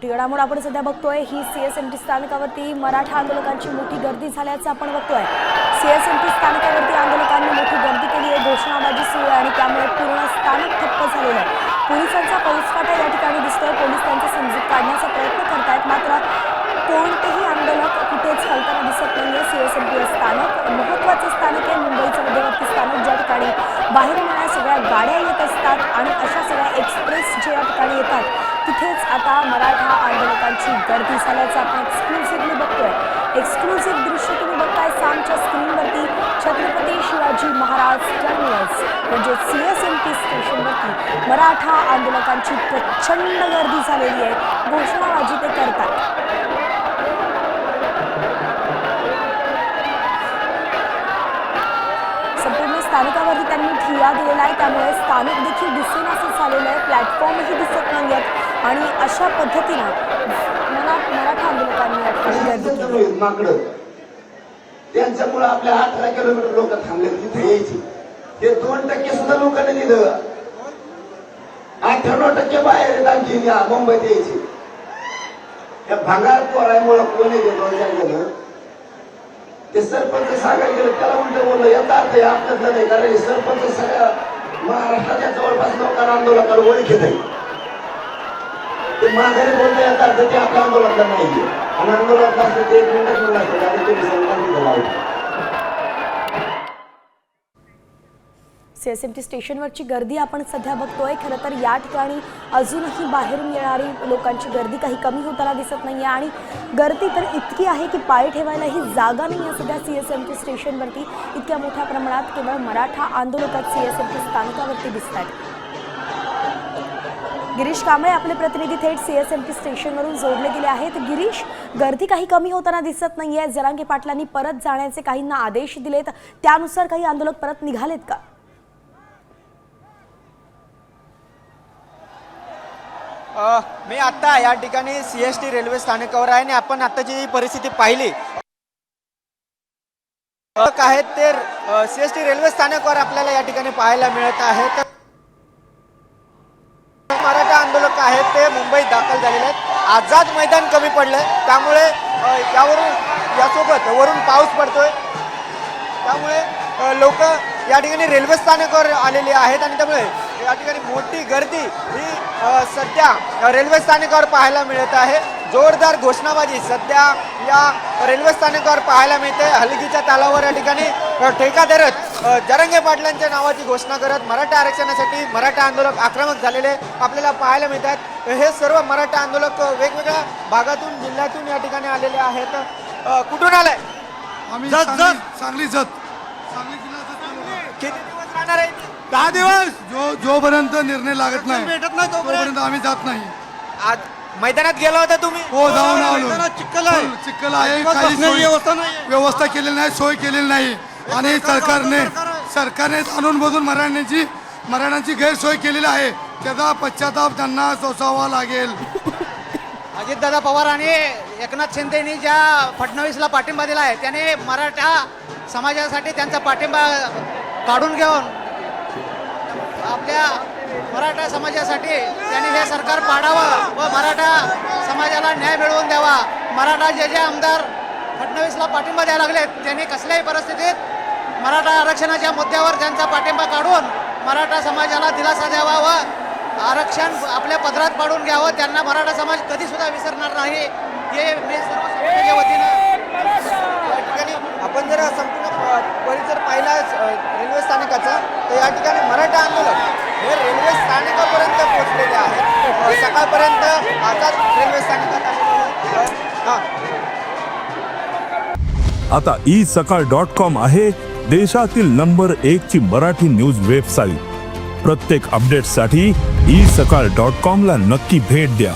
मोठी घडामोड आपण सध्या बघतोय ही सीएसएमटी स्थानकावरती मराठा आंदोलकांची मोठी गर्दी झाल्याचं आपण बघतोय। सीएसएमटी स्थानकावरती आंदोलकांनी मोठी गर्दी केली आहे, घोषणाबाजी सुरू आहे आणि त्यामुळे पूर्ण स्थानक ठप्प झालेलं आहे। पोलिसांचा फौजफाटा या ठिकाणी दिसतोय, पोलीस त्यांचा समजूत काढण्याचा प्रयत्न करतायत, मात्र कोणतेही आंदोलक कुठेच हलताना दिसत नाहीये। सीएसएमटी स्थानक महत्त्वाचं स्थानक आहे, मुंबईचं मध्यवर्ती स्थानक, ज्या ठिकाणी बाहेरून येणाऱ्या सगळ्या गाड्या येत असतात आणि अशा सगळ्या एक्सप्रेस जे या ठिकाणी येतात तिथेच आता मराठा आंदोलकांची गर्दी झाल्याचं आपण एक्सक्लुझिव्हली बघतोय। एक्सक्लुझिव्ह दृश्य तुम्ही बघताय सामच्या स्क्रीनवरती। छत्रपती शिवाजी महाराज टर्मिनस म्हणजे सीएसएमटी स्टेशनवरती मराठा आंदोलकांची प्रचंड गर्दी झालेली आहे, घोषणाबाजी ते करतात। संपूर्ण स्थानकावरती त्यांनी ठिय्या दिलेला आहे, त्यामुळे स्थानक देखील दिसून असं झालेलं आहे, प्लॅटफॉर्मही दिसत नाहीयेत आणि अशा पद्धतीनं मराठा आंदोलकांनी गर्दी केली। त्यांच्यामुळे आपल्या 18 किलोमीटर लोक थांबले तिथे यायची, हे 2% सुद्धा लोकांनी दिलं। 98% बाहेर आणखी मुंबईत यायची। या भांगार पोरामुळे कोणी गेलं ते सरपंच सांगायला गेलं, त्याला उलट बोललं, याचा अर्थ आपल्यातलं नाही, कारण हे सरपंच सगळ्या महाराष्ट्राच्या जवळपास लोकांना आंदोलकाला ओळखीत आहे। ते माघारी बोलतं याचा अर्थ ते आपल्या आंदोलनाला नाहीये आणि आंदोलनात असतं ते 1 मिनिटच बोललं असतं आणि तुम्ही सांगा सीएसएमटी स्टेशनवरची गर्दी आपण सध्या बघतोय। खरं तर या ठिकाणी अजूनही बाहेरून येणारी लोकांची गर्दी काही कमी होताना दिसत नाहीये आणि गर्दी तर इतकी आहे की पाय ठेवायलाही जागा नाही आहे सध्या सीएसएमटी स्टेशनवरती। इतक्या मोठ्या प्रमाणात केवळ मराठा आंदोलकात सीएसएमटी स्थानकावरती दिसत आहेत। गिरीश कांबळे आपले प्रतिनिधी थेट सीएसएमटी स्टेशनवरून जोडले गेले आहेत। गिरीश, गर्दी काही कमी होताना दिसत नाहीये, जरांगे पाटलांनी परत जाण्याचे काहींना आदेश दिलेत, त्यानुसार काही आंदोलक परत निघालेत का? मी आता या ठिकाणी सीएसटी रेल्वे स्थानकावर आहे आणि आपण आताची परिस्थिती पाहिली आहेत ते सीएसटी रेल्वे स्थानकावर आपल्याला या ठिकाणी पाहायला मिळत आहेत। मराठा आंदोलक आहेत ते मुंबईत दाखल झालेले आहेत। आझाद मैदान कमी पडलंय, त्यामुळे यासोबत वरून पाऊस पडतोय, त्यामुळे लोक या ठिकाणी रेल्वे स्थानकावर आलेली आहेत आणि त्यामुळे या ठिकाणी मोठी गर्दी ही सध्या रेल्वे स्थानकावर पाहायला मिळत आहे। जोरदार घोषणाबाजी सध्या या रेल्वे स्थानकावर पाहायला मिळते। हलगीच्या तालावर या ठिकाणी ठेका धरत जरांगे पाटलांच्या नावाची घोषणा करत मराठा आरक्षणासाठी मराठा आंदोलक आक्रमक झालेले आपल्याला पाहायला मिळतात। हे सर्व मराठा आंदोलक वेगवेगळ्या भागातून जिल्ह्यातून या ठिकाणी आलेले आहेत। कुठून आलाय? सांगली जत। किती दिवस राहणार आहे? 10 दिवस। जोपर्यंत निर्णय लागत नाही भेटत नाही तोपर्यंत आम्ही जात नाही। आज मैदानात गेला होता तुम्ही? हो, जाऊन आलो। चिखल आहे, चिखल आहे, काही व्यवस्था केलेली नाही, सोय केलेली नाही आणि सरकारने आणून बघून मराठ्यांची गैरसोय केलेली आहे, त्याचा पश्चाताप त्यांना सोसावा लागेल। अजितदादा पवार आणि एकनाथ शिंदेनी ज्या फडणवीसला पाठिंबा दिला आहे त्याने मराठा समाजासाठी त्यांचा पाठिंबा काढून घेऊन आपल्या मराठा समाजासाठी त्यांनी हे सरकार पाडावं व मराठा समाजाला न्याय मिळवून द्यावा। मराठा जे आमदार फडणवीसला पाठिंबा द्यायला लागलेत त्यांनी कसल्याही परिस्थितीत मराठा आरक्षणाच्या मुद्द्यावर त्यांचा पाठिंबा काढून मराठा समाजाला दिलासा द्यावा व आरक्षण आपल्या पदरात पाडून घ्यावं। त्यांना मराठा समाज कधी सुद्धा विसरणार नाही, हे मी सर्व समाजाच्या वतीनं आपण जर संपूर्ण परिसर पाहिला रेल्वे स्थानकाचा तर या ठिकाणी मराठा आंदोलक हे रेल्वे स्थानकापर्यंत पोहोचलेले आहेत। सकाळपर्यंत आझाद रेल्वे स्थानकात आता isakal.com आहे देशातील नंबर 1 ची मराठी न्यूज वेबसाईट। प्रत्येक अपडेटसाठी isakal.com ला नक्की भेट द्या।